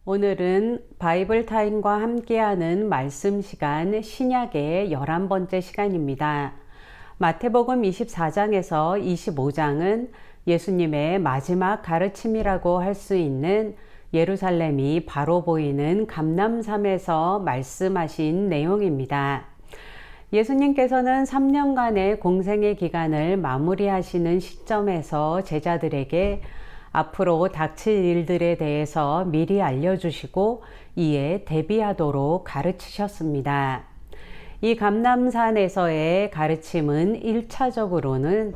오늘은 바이블 타임과 함께하는 말씀 시간 신약의 11번째 시간입니다. 마태복음 24장에서 25장은 예수님의 마지막 가르침이라고 할 수 있는 예루살렘이 바로 보이는 감람산에서 말씀하신 내용입니다. 예수님께서는 3년간의 공생의 기간을 마무리하시는 시점에서 제자들에게 앞으로 닥칠 일들에 대해서 미리 알려주시고 이에 대비하도록 가르치셨습니다. 이 감람산에서의 가르침은 1차적으로는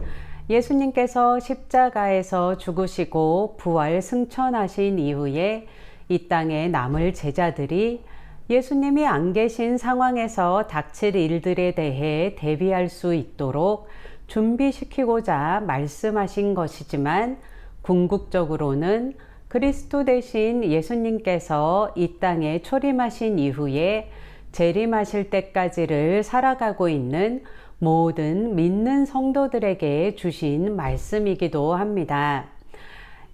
예수님께서 십자가에서 죽으시고 부활 승천하신 이후에 이 땅에 남을 제자들이 예수님이 안 계신 상황에서 닥칠 일들에 대해 대비할 수 있도록 준비시키고자 말씀하신 것이지만 궁극적으로는 그리스도 대신 예수님께서 이 땅에 초림하신 이후에 재림하실 때까지를 살아가고 있는 모든 믿는 성도들에게 주신 말씀이기도 합니다.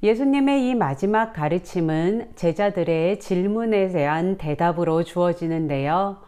예수님의 이 마지막 가르침은 제자들의 질문에 대한 대답으로 주어지는데요.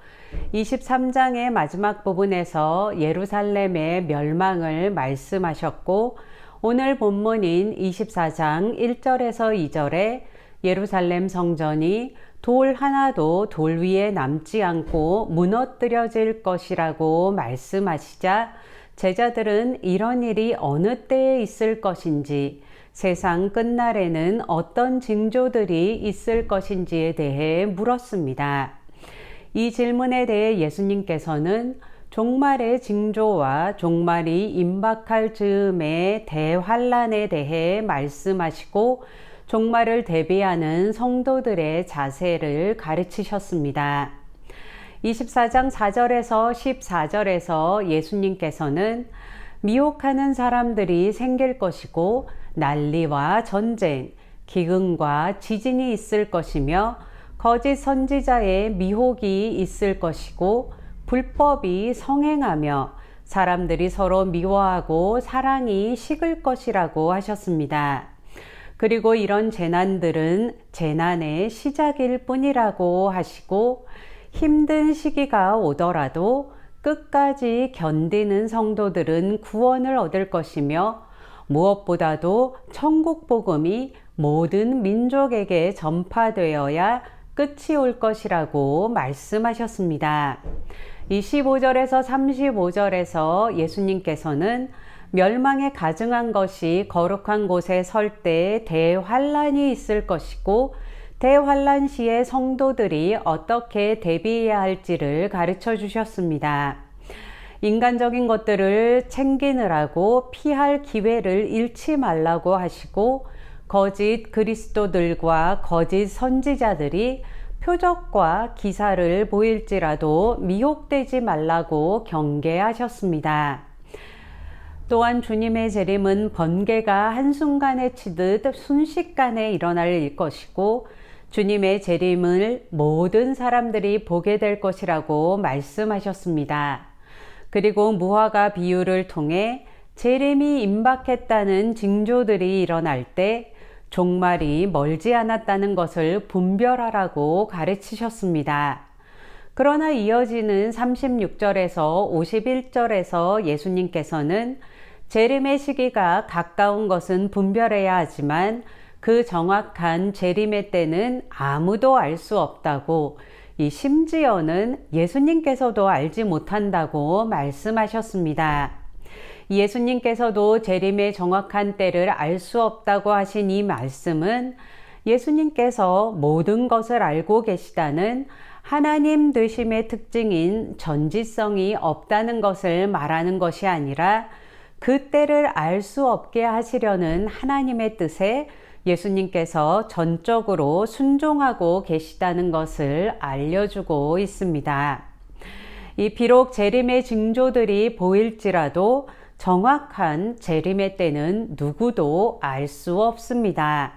23장의 마지막 부분에서 예루살렘의 멸망을 말씀하셨고 오늘 본문인 24장 1절에서 2절에 예루살렘 성전이 돌 하나도 돌 위에 남지 않고 무너뜨려질 것이라고 말씀하시자 제자들은 이런 일이 어느 때에 있을 것인지 세상 끝날에는 어떤 징조들이 있을 것인지에 대해 물었습니다. 이 질문에 대해 예수님께서는 종말의 징조와 종말이 임박할 즈음의 대환란에 대해 말씀하시고 종말을 대비하는 성도들의 자세를 가르치셨습니다. 24장 4절에서 14절에서 예수님께서는 미혹하는 사람들이 생길 것이고 난리와 전쟁, 기근과 지진이 있을 것이며 거짓 선지자의 미혹이 있을 것이고 불법이 성행하며 사람들이 서로 미워하고 사랑이 식을 것이라고 하셨습니다. 그리고 이런 재난들은 재난의 시작일 뿐이라고 하시고 힘든 시기가 오더라도 끝까지 견디는 성도들은 구원을 얻을 것이며 무엇보다도 천국 복음이 모든 민족에게 전파되어야 끝이 올 것이라고 말씀하셨습니다. 25절에서 35절에서 예수님께서는 멸망에 가증한 것이 거룩한 곳에 설 때 대환란이 있을 것이고 대환란 시에 성도들이 어떻게 대비해야 할지를 가르쳐 주셨습니다. 인간적인 것들을 챙기느라고 피할 기회를 잃지 말라고 하시고 거짓 그리스도들과 거짓 선지자들이 표적과 기사를 보일지라도 미혹되지 말라고 경계하셨습니다. 또한 주님의 재림은 번개가 한순간에 치듯 순식간에 일어날 것이고 주님의 재림을 모든 사람들이 보게 될 것이라고 말씀하셨습니다. 그리고 무화과 비유를 통해 재림이 임박했다는 징조들이 일어날 때 종말이 멀지 않았다는 것을 분별하라고 가르치셨습니다. 그러나 이어지는 36절에서 51절에서 예수님께서는 재림의 시기가 가까운 것은 분별해야 하지만 그 정확한 재림의 때는 아무도 알 수 없다고 심지어는 예수님께서도 알지 못한다고 말씀하셨습니다. 예수님께서도 재림의 정확한 때를 알 수 없다고 하신 이 말씀은 예수님께서 모든 것을 알고 계시다는 하나님 되심의 특징인 전지성이 없다는 것을 말하는 것이 아니라 그 때를 알 수 없게 하시려는 하나님의 뜻에 예수님께서 전적으로 순종하고 계시다는 것을 알려주고 있습니다. 비록 재림의 징조들이 보일지라도 정확한 재림의 때는 누구도 알 수 없습니다.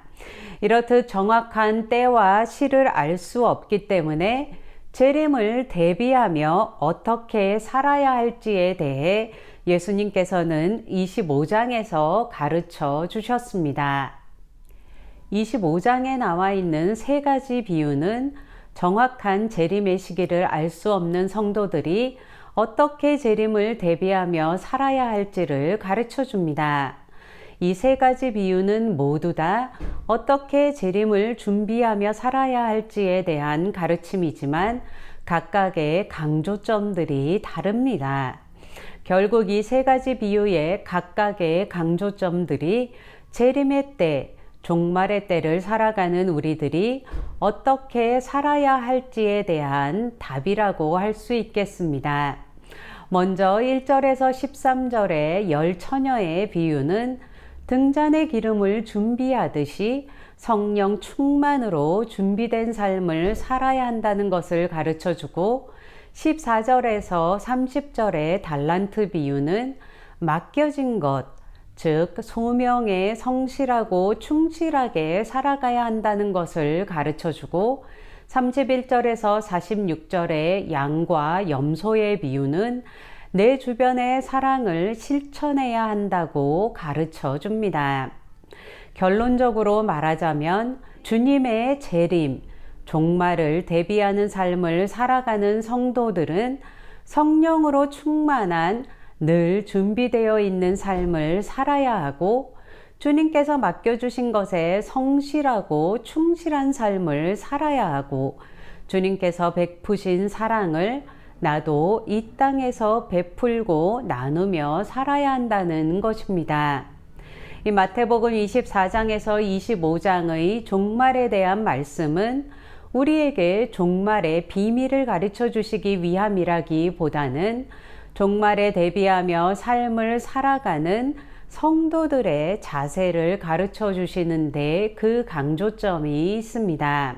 이렇듯 정확한 때와 시를 알 수 없기 때문에 재림을 대비하며 어떻게 살아야 할지에 대해 예수님께서는 25장에서 가르쳐 주셨습니다. 25장에 나와 있는 세 가지 비유는 정확한 재림의 시기를 알 수 없는 성도들이 어떻게 재림을 대비하며 살아야 할지를 가르쳐 줍니다. 이 세 가지 비유는 모두 다 어떻게 재림을 준비하며 살아야 할지에 대한 가르침이지만 각각의 강조점들이 다릅니다. 결국 이 세 가지 비유의 각각의 강조점들이 재림의 때, 종말의 때를 살아가는 우리들이 어떻게 살아야 할지에 대한 답이라고 할 수 있겠습니다. 먼저 1절에서 13절의 열 처녀의 비유는 등잔의 기름을 준비하듯이 성령 충만으로 준비된 삶을 살아야 한다는 것을 가르쳐 주고 14절에서 30절의 달란트 비유는 맡겨진 것, 즉 소명에 성실하고 충실하게 살아가야 한다는 것을 가르쳐 주고 31절에서 46절의 양과 염소의 비유는 내 주변의 사랑을 실천해야 한다고 가르쳐 줍니다. 결론적으로 말하자면 주님의 재림, 종말을 대비하는 삶을 살아가는 성도들은 성령으로 충만한 늘 준비되어 있는 삶을 살아야 하고 주님께서 맡겨주신 것에 성실하고 충실한 삶을 살아야 하고 주님께서 베푸신 사랑을 나도 이 땅에서 베풀고 나누며 살아야 한다는 것입니다. 이 마태복음 24장에서 25장의 종말에 대한 말씀은 우리에게 종말의 비밀을 가르쳐 주시기 위함이라기보다는 종말에 대비하며 삶을 살아가는 성도들의 자세를 가르쳐 주시는데 그 강조점이 있습니다.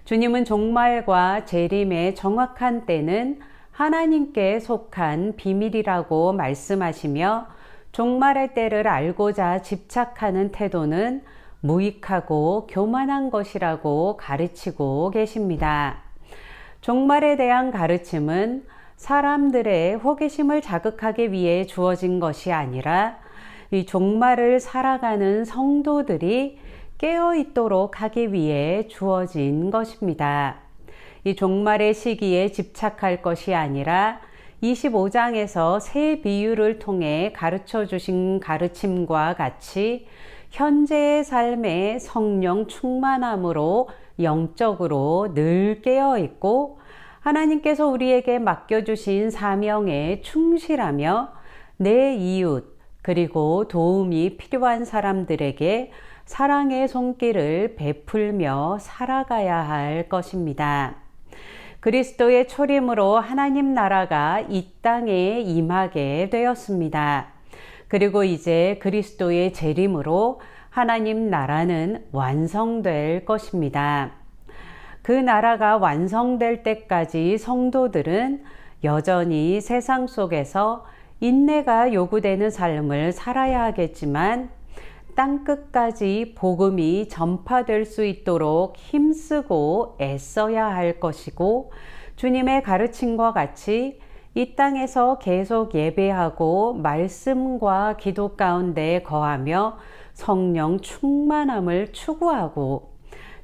주님은 종말과 재림의 정확한 때는 하나님께 속한 비밀이라고 말씀하시며 종말의 때를 알고자 집착하는 태도는 무익하고 교만한 것이라고 가르치고 계십니다. 종말에 대한 가르침은 사람들의 호기심을 자극하기 위해 주어진 것이 아니라 이 종말을 살아가는 성도들이 깨어 있도록 하기 위해 주어진 것입니다. 이 종말의 시기에 집착할 것이 아니라 25장에서 새 비유를 통해 가르쳐 주신 가르침과 같이 현재의 삶에 성령 충만함으로 영적으로 늘 깨어 있고 하나님께서 우리에게 맡겨주신 사명에 충실하며 내 이웃 그리고 도움이 필요한 사람들에게 사랑의 손길을 베풀며 살아가야 할 것입니다. 그리스도의 초림으로 하나님 나라가 이 땅에 임하게 되었습니다. 그리고 이제 그리스도의 재림으로 하나님 나라는 완성될 것입니다. 그 나라가 완성될 때까지 성도들은 여전히 세상 속에서 인내가 요구되는 삶을 살아야 하겠지만 땅끝까지 복음이 전파될 수 있도록 힘쓰고 애써야 할 것이고 주님의 가르침과 같이 이 땅에서 계속 예배하고 말씀과 기도 가운데 거하며 성령 충만함을 추구하고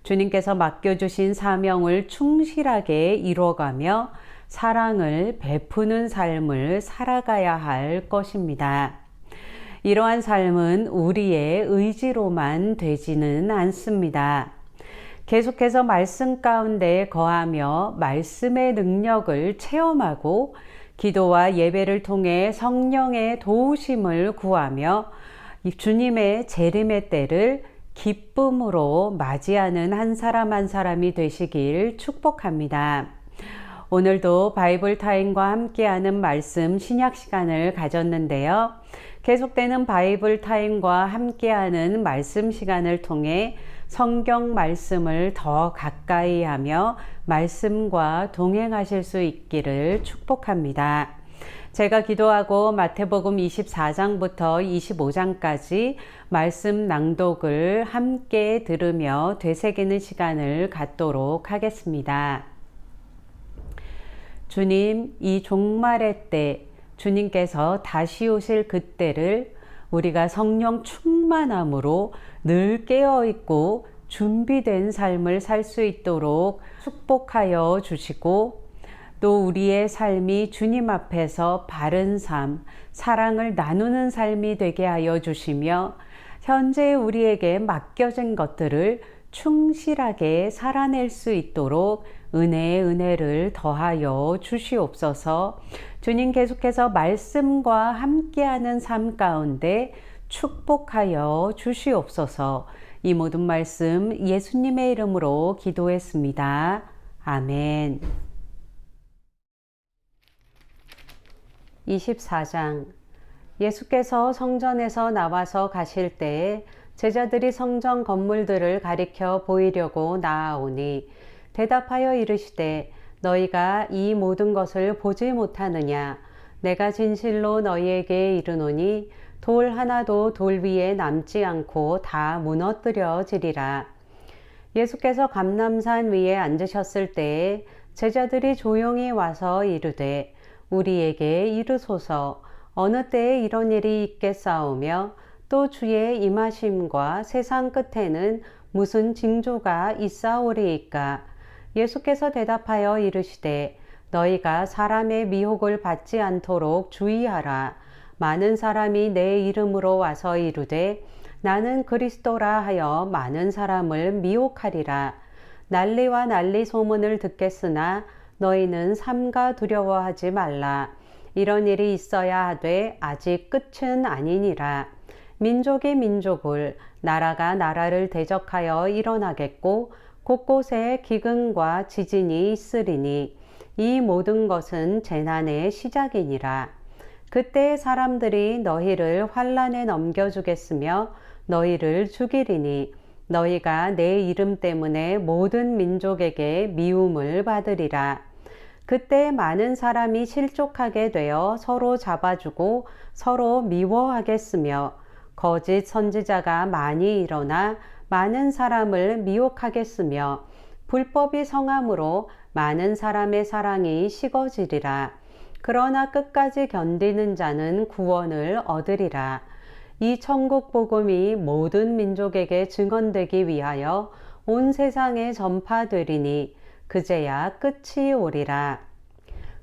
주님께서 맡겨주신 사명을 충실하게 이루어가며 사랑을 베푸는 삶을 살아가야 할 것입니다. 이러한 삶은 우리의 의지로만 되지는 않습니다. 계속해서 말씀 가운데 거하며 말씀의 능력을 체험하고 기도와 예배를 통해 성령의 도우심을 구하며 주님의 재림의 때를 기쁨으로 맞이하는 한 사람 한 사람이 되시길 축복합니다. 오늘도 바이블 타임과 함께하는 말씀 신약 시간을 가졌는데요. 계속되는 바이블 타임과 함께하는 말씀 시간을 통해 성경 말씀을 더 가까이 하며 말씀과 동행하실 수 있기를 축복합니다. 제가 기도하고 마태복음 24장부터 25장까지 말씀 낭독을 함께 들으며 되새기는 시간을 갖도록 하겠습니다. 주님, 이 종말의 때 주님께서 다시 오실 그때를 우리가 성령 충만함으로 늘 깨어있고 준비된 삶을 살 수 있도록 축복하여 주시고, 또 우리의 삶이 주님 앞에서 바른 삶, 사랑을 나누는 삶이 되게 하여 주시며, 현재 우리에게 맡겨진 것들을 충실하게 살아낼 수 있도록 은혜의 은혜를 더하여 주시옵소서. 주님, 계속해서 말씀과 함께하는 삶 가운데 축복하여 주시옵소서. 이 모든 말씀 예수님의 이름으로 기도했습니다. 아멘. 24장. 예수께서 성전에서 나와서 가실 때에 제자들이 성전 건물들을 가리켜 보이려고 나아오니 대답하여 이르시되, 너희가 이 모든 것을 보지 못하느냐? 내가 진실로 너희에게 이르노니 돌 하나도 돌 위에 남지 않고 다 무너뜨려지리라. 예수께서 감람산 위에 앉으셨을 때에 제자들이 조용히 와서 이르되, 우리에게 이르소서, 어느 때에 이런 일이 있겠사오며 또 주의 임하심과 세상 끝에는 무슨 징조가 있사오리이까? 예수께서 대답하여 이르시되, 너희가 사람의 미혹을 받지 않도록 주의하라. 많은 사람이 내 이름으로 와서 이르되 나는 그리스도라 하여 많은 사람을 미혹하리라. 난리와 난리 소문을 듣겠으나 너희는 삼가 두려워하지 말라. 이런 일이 있어야 하되 아직 끝은 아니니라. 민족이 민족을, 나라가 나라를 대적하여 일어나겠고 곳곳에 기근과 지진이 있으리니 이 모든 것은 재난의 시작이니라. 그때 사람들이 너희를 환난에 넘겨주겠으며 너희를 죽이리니 너희가 내 이름 때문에 모든 민족에게 미움을 받으리라. 그때 많은 사람이 실족하게 되어 서로 잡아주고 서로 미워하겠으며 거짓 선지자가 많이 일어나 많은 사람을 미혹하겠으며 불법이 성함으로 많은 사람의 사랑이 식어지리라. 그러나 끝까지 견디는 자는 구원을 얻으리라. 이 천국 복음이 모든 민족에게 증언되기 위하여 온 세상에 전파되리니 그제야 끝이 오리라.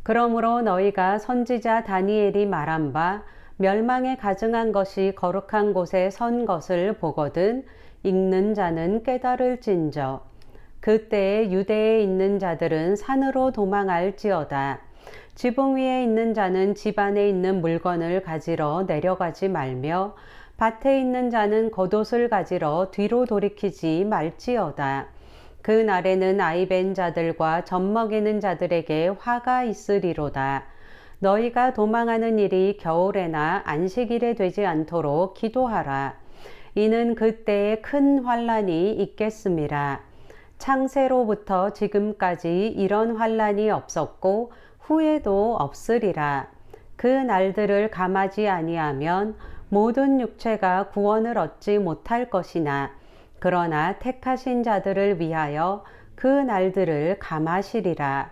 그러므로 너희가 선지자 다니엘이 말한 바 멸망에 가증한 것이 거룩한 곳에 선 것을 보거든 읽는 자는 깨달을진저. 그때에 유대에 있는 자들은 산으로 도망할지어다. 지붕 위에 있는 자는 집 안에 있는 물건을 가지러 내려가지 말며 밭에 있는 자는 겉옷을 가지러 뒤로 돌이키지 말지어다. 그 날에는 아이 벤 자들과 젖 먹이는 자들에게 화가 있으리로다. 너희가 도망하는 일이 겨울에나 안식일에 되지 않도록 기도하라. 이는 그때에 큰 환난이 있겠음이라. 창세로부터 지금까지 이런 환난이 없었고 후에도 없으리라. 그 날들을 감하지 아니하면 모든 육체가 구원을 얻지 못할 것이나 그러나 택하신 자들을 위하여 그 날들을 감하시리라.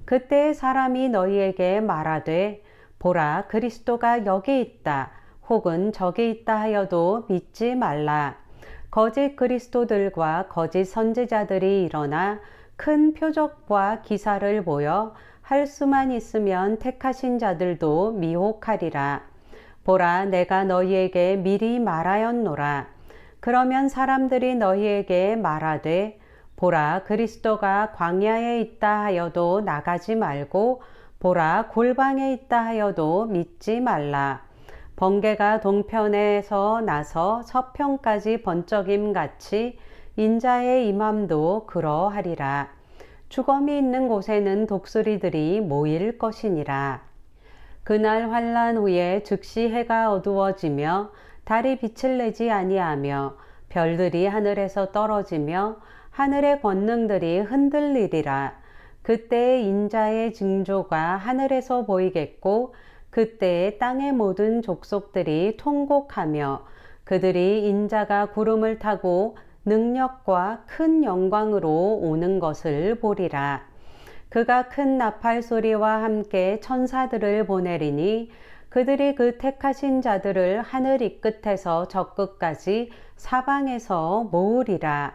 그때 사람이 너희에게 말하되 보라 그리스도가 여기 있다 혹은 저기 있다 하여도 믿지 말라. 거짓 그리스도들과 거짓 선지자들이 일어나 큰 표적과 기사를 보여 할 수만 있으면 택하신 자들도 미혹하리라. 보라 내가 너희에게 미리 말하였노라. 그러면 사람들이 너희에게 말하되 보라 그리스도가 광야에 있다 하여도 나가지 말고 보라 골방에 있다 하여도 믿지 말라. 번개가 동편에서 나서 서편까지 번쩍임 같이 인자의 임함도 그러하리라. 주검이 있는 곳에는 독수리들이 모일 것이니라. 그날 환난 후에 즉시 해가 어두워지며 달이 빛을 내지 아니하며 별들이 하늘에서 떨어지며 하늘의 권능들이 흔들리리라. 그때의 인자의 징조가 하늘에서 보이겠고 그때에 땅의 모든 족속들이 통곡하며 그들이 인자가 구름을 타고 능력과 큰 영광으로 오는 것을 보리라. 그가 큰 나팔 소리와 함께 천사들을 보내리니 그들이 그 택하신 자들을 하늘 이 끝에서 저 끝까지 사방에서 모으리라.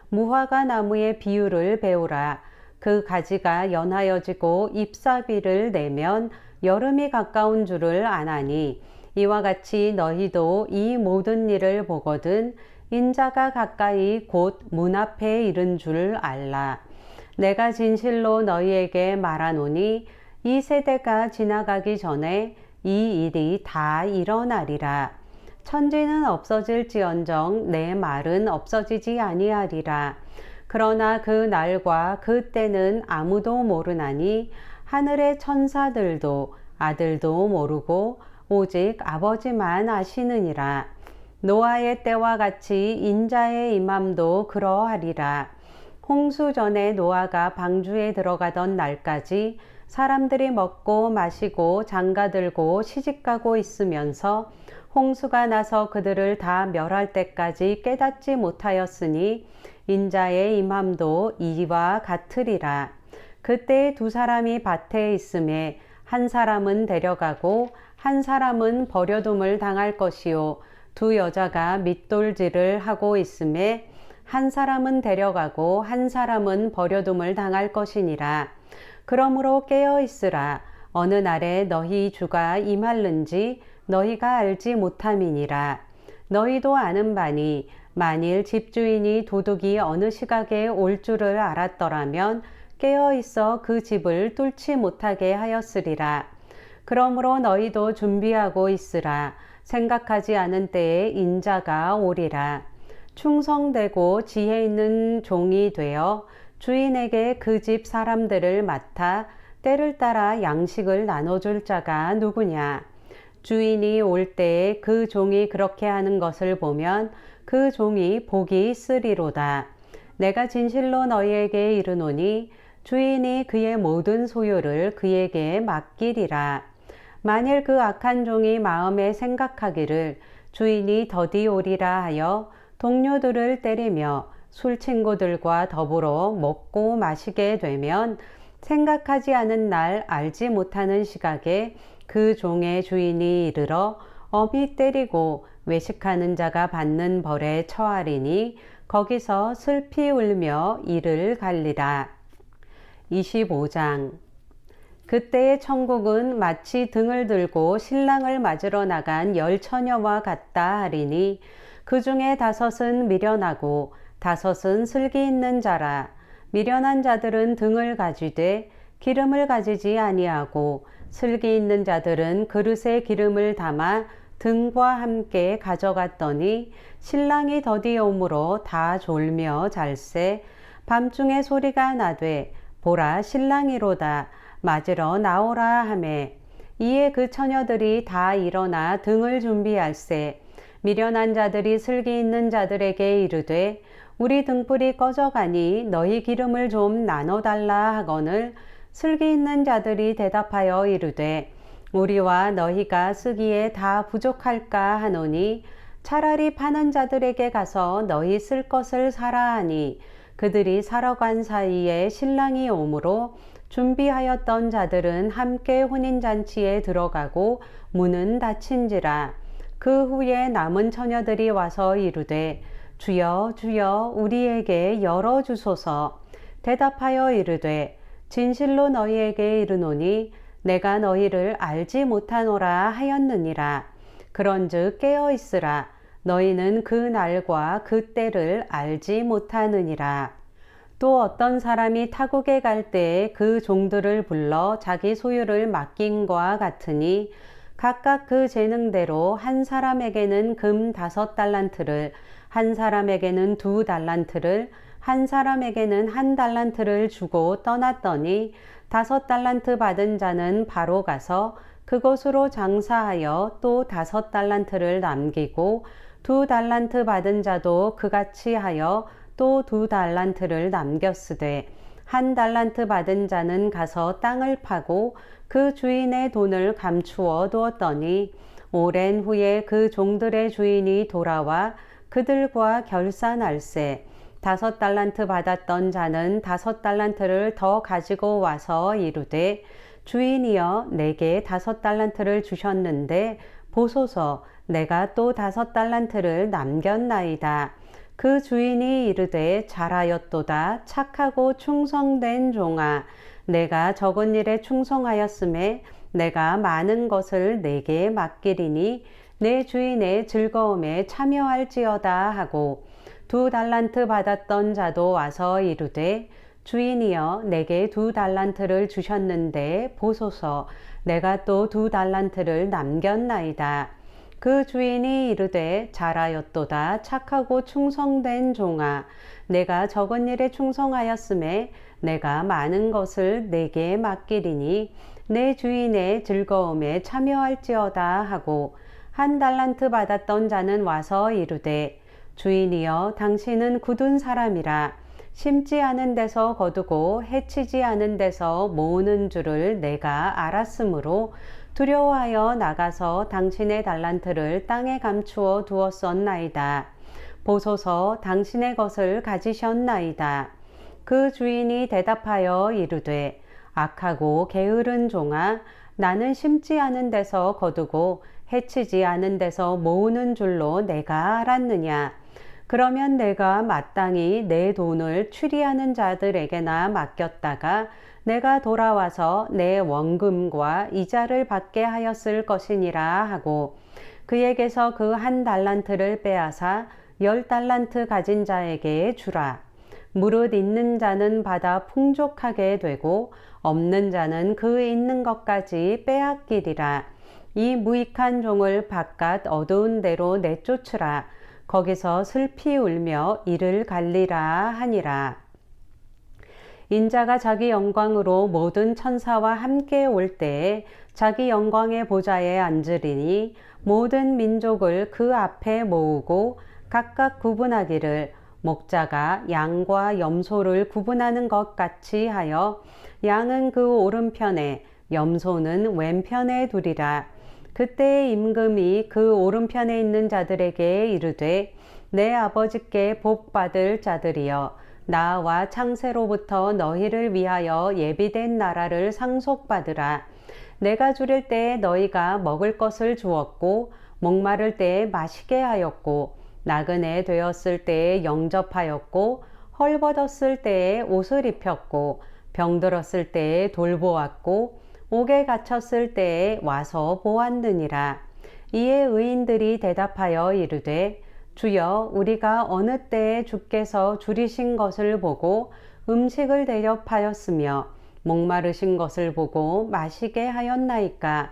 무화과 나무의 비유를 배우라. 그 가지가 연하여지고 잎사비를 내면 여름이 가까운 줄을 아나니 이와 같이 너희도 이 모든 일을 보거든 인자가 가까이 곧 문 앞에 이른 줄 알라. 내가 진실로 너희에게 말하노니 이 세대가 지나가기 전에 이 일이 다 일어나리라. 천지는 없어질지언정 내 말은 없어지지 아니하리라. 그러나 그 날과 그 때는 아무도 모르나니 하늘의 천사들도 아들도 모르고 오직 아버지만 아시느니라. 노아의 때와 같이 인자의 임함도 그러하리라. 홍수 전에 노아가 방주에 들어가던 날까지 사람들이 먹고 마시고 장가들고 시집가고 있으면서 홍수가 나서 그들을 다 멸할 때까지 깨닫지 못하였으니 인자의 임함도 이와 같으리라. 그때 두 사람이 밭에 있음에 한 사람은 데려가고 한 사람은 버려둠을 당할 것이요 두 여자가 밑돌질을 하고 있음에 한 사람은 데려가고 한 사람은 버려둠을 당할 것이니라. 그러므로 깨어 있으라. 어느 날에 너희 주가 임할는지 너희가 알지 못함이니라. 너희도 아는 바니 만일 집주인이 도둑이 어느 시각에 올 줄을 알았더라면 깨어 있어 그 집을 뚫지 못하게 하였으리라. 그러므로 너희도 준비하고 있으라. 생각하지 않은 때에 인자가 오리라. 충성되고 지혜 있는 종이 되어 주인에게 그 집 사람들을 맡아 때를 따라 양식을 나눠줄 자가 누구냐. 주인이 올 때에 그 종이 그렇게 하는 것을 보면 그 종이 복이 있으리로다. 내가 진실로 너희에게 이르노니 주인이 그의 모든 소유를 그에게 맡기리라. 만일 그 악한 종이 마음에 생각하기를 주인이 더디 오리라 하여 동료들을 때리며 술 친구들과 더불어 먹고 마시게 되면 생각하지 않은 날 알지 못하는 시각에 그 종의 주인이 이르러 엄히 때리고 외식하는 자가 받는 벌에 처하리니 거기서 슬피 울며 이를 갈리라. 25장. 그때의 천국은 마치 등을 들고 신랑을 맞으러 나간 10처녀와 같다 하리니 그 중에 5은 미련하고 5은 슬기 있는 자라. 미련한 자들은 등을 가지되 기름을 가지지 아니하고 슬기 있는 자들은 그릇에 기름을 담아 등과 함께 가져갔더니 신랑이 더디 오므로 다 졸며 잘세. 밤중에 소리가 나되 보라 신랑이로다 맞으러 나오라 하매 이에 그 처녀들이 다 일어나 등을 준비할세. 미련한 자들이 슬기 있는 자들에게 이르되 우리 등불이 꺼져가니 너희 기름을 좀 나눠달라 하거늘 슬기 있는 자들이 대답하여 이르되 우리와 너희가 쓰기에 다 부족할까 하노니 차라리 파는 자들에게 가서 너희 쓸 것을 사라 하니 그들이 사러 간 사이에 신랑이 오므로 준비하였던 자들은 함께 혼인잔치에 들어가고 문은 닫힌지라. 그 후에 남은 처녀들이 와서 이르되 주여 주여 우리에게 열어주소서. 대답하여 이르되 진실로 너희에게 이르노니 내가 너희를 알지 못하노라 하였느니라. 그런즉 깨어 있으라. 너희는 그 날과 그 때를 알지 못하느니라. 또 어떤 사람이 타국에 갈 때에 그 종들을 불러 자기 소유를 맡긴과 같으니 각각 그 재능대로 한 사람에게는 금 5달란트를, 한 사람에게는 2달란트를, 한 사람에게는 1달란트를 주고 떠났더니 5달란트 받은 자는 바로 가서 그곳으로 장사하여 또 5달란트를 남기고 2달란트 받은 자도 그같이 하여 또 2달란트를 남겼으되 1달란트 받은 자는 가서 땅을 파고 그 주인의 돈을 감추어 두었더니 오랜 후에 그 종들의 주인이 돌아와 그들과 결산할세. 5달란트 받았던 자는 5달란트를 더 가지고 와서 이르되 주인이여 내게 5달란트를 주셨는데 보소서 내가 또 5달란트를 남겼나이다. 그 주인이 이르되 잘하였도다 착하고 충성된 종아 내가 적은 일에 충성하였음에 내가 많은 것을 내게 맡기리니 내 주인의 즐거움에 참여할지어다 하고 2달란트 받았던 자도 와서 이르되 주인이여 내게 2달란트를 주셨는데 보소서 내가 또 2달란트를 남겼나이다. 그 주인이 이르되 잘하였도다 착하고 충성된 종아 내가 적은 일에 충성하였음에 내가 많은 것을 내게 맡기리니 내 주인의 즐거움에 참여할지어다 하고 1달란트 받았던 자는 와서 이르되 주인이여 당신은 굳은 사람이라 심지 않은 데서 거두고 해치지 않은 데서 모으는 줄을 내가 알았으므로 두려워하여 나가서 당신의 달란트를 땅에 감추어 두었었나이다. 보소서 당신의 것을 가지셨나이다. 그 주인이 대답하여 이르되 악하고 게으른 종아 나는 심지 않은 데서 거두고 해치지 않은 데서 모으는 줄로 내가 알았느냐. 그러면 내가 마땅히 내 돈을 추리하는 자들에게나 맡겼다가 내가 돌아와서 내 원금과 이자를 받게 하였을 것이니라 하고 그에게서 그 1달란트를 빼앗아 10달란트 가진 자에게 주라. 무릇 있는 자는 받아 풍족하게 되고 없는 자는 그 있는 것까지 빼앗기리라. 이 무익한 종을 바깥 어두운 데로 내쫓으라. 거기서 슬피 울며 이를 갈리라 하니라. 인자가 자기 영광으로 모든 천사와 함께 올 때에 자기 영광의 보좌에 앉으리니 모든 민족을 그 앞에 모으고 각각 구분하기를 목자가 양과 염소를 구분하는 것 같이 하여 양은 그 오른편에 염소는 왼편에 두리라. 그때의 임금이 그 오른편에 있는 자들에게 이르되 내 아버지께 복 받을 자들이여 나와 창세로부터 너희를 위하여 예비된 나라를 상속받으라. 내가 줄일 때에 너희가 먹을 것을 주었고 목마를 때에 마시게 하였고 나그네 되었을 때에 영접하였고 헐벗었을 때에 옷을 입혔고 병들었을 때에 돌보았고 옥에 갇혔을 때에 와서 보았느니라. 이에 의인들이 대답하여 이르되 주여 우리가 어느 때에 주께서 줄이신 것을 보고 음식을 대접하였으며 목마르신 것을 보고 마시게 하였나이까.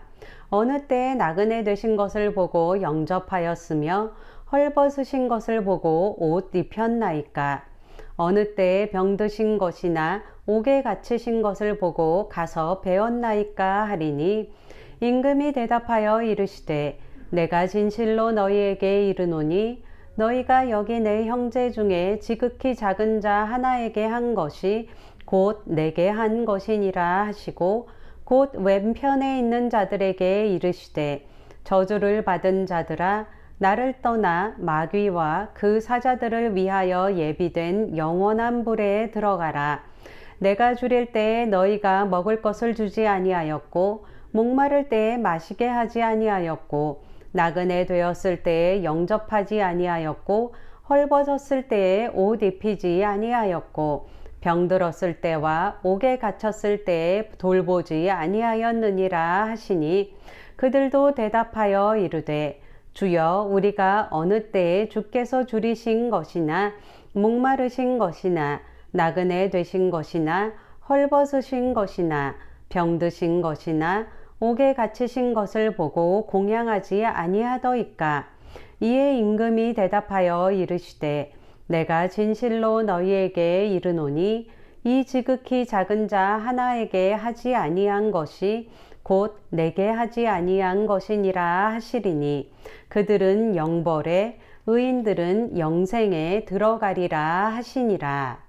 어느 때에 나그네 되신 것을 보고 영접하였으며 헐벗으신 것을 보고 옷 입혔나이까. 어느 때에 병드신 것이나 옥에 갇히신 것을 보고 가서 배웠나이까 하리니 임금이 대답하여 이르시되 내가 진실로 너희에게 이르노니 너희가 여기 내 형제 중에 지극히 작은 자 하나에게 한 것이 곧 내게 한 것이니라 하시고 곧 왼편에 있는 자들에게 이르시되 저주를 받은 자들아 나를 떠나 마귀와 그 사자들을 위하여 예비된 영원한 불에 들어가라. 내가 줄일 때에 너희가 먹을 것을 주지 아니하였고 목마를 때에 마시게 하지 아니하였고 나그네 되었을 때에 영접하지 아니하였고 헐벗었을 때에 옷 입히지 아니하였고 병들었을 때와 옥에 갇혔을 때에 돌보지 아니하였느니라 하시니 그들도 대답하여 이르되 주여 우리가 어느 때에 주께서 줄이신 것이나 목마르신 것이나 나그네 되신 것이나 헐벗으신 것이나 병드신 것이나 옥에 갇히신 것을 보고 공양하지 아니하더이까. 이에 임금이 대답하여 이르시되 내가 진실로 너희에게 이르노니 이 지극히 작은 자 하나에게 하지 아니한 것이 곧 내게 하지 아니한 것이니라 하시리니 그들은 영벌에 의인들은 영생에 들어가리라 하시니라.